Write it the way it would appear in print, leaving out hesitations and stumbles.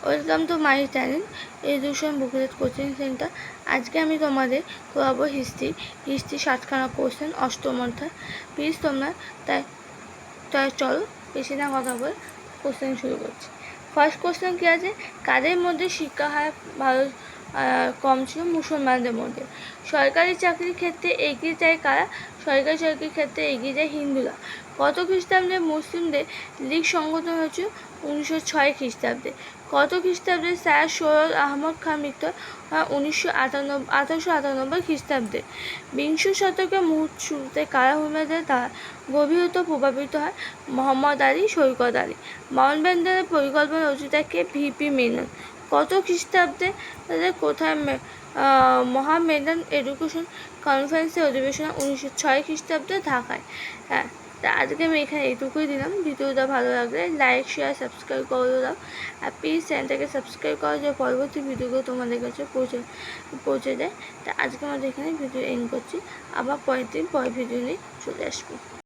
Welcome to my channel education booklet coaching centre. আজকে আমি তোমাদের করাবো হিস্ট্রি 60খানা কোশ্চেন অষ্টম অধ্যায়। প্লিজ তোমরা তাই চলো বেশি না কথা বলে কোশ্চেন শুরু করছি। ফার্স্ট কোশ্চেন কী আছে, কাদের মধ্যে শিক্ষা হার ভালো কম ছিল? মুসলমানদের মধ্যে। সরকারি চাকরির ক্ষেত্রে এগিয়ে যায় কারা? সরকারি চাকরির ক্ষেত্রে এগিয়ে যায় হিন্দুরা। কত খ্রিস্টাব্দে মুসলিমদের লীগ সংগঠন হয়েছিল? 1906 খ্রিস্টাব্দে। কত খ্রিস্টাব্দে স্যার সৈয়দ আহমদ খান মৃত্যু? 1898 খ্রিস্টাব্দে। বিংশ শতকের শুরুতে কারা হুমায়ুনের দ্বারা গভীরত প্রভাবিত হয়? মোহাম্মদ আলী, সৈকত আলী। মাউন্টব্যাটেনের পরিকল্পনা রচিতাকে ভিপি মেনন। কত খ্রিস্টাব্দে কোথায় মহামেডান এডুকেশন কনফারেন্সের অধিবেশন? 1906 খ্রিস্টাব্দে ঢাকায়। হ্যাঁ, তা আজকে আমি এখানে এইটুকুই দিলাম। ভিডিওটা ভালো লাগলে লাইক, শেয়ার, সাবস্ক্রাইব করে দাও। আর প্লিজ চ্যানেলটাকে সাবস্ক্রাইব করো যে পরবর্তী ভিডিওগুলো তোমাদের কাছে পৌঁছে দেয়। তা আজকে আমাদের এখানে ভিডিও এন্ড করছি। আবার পরের দিন পরের ভিডিও নিয়ে চলে আসবো।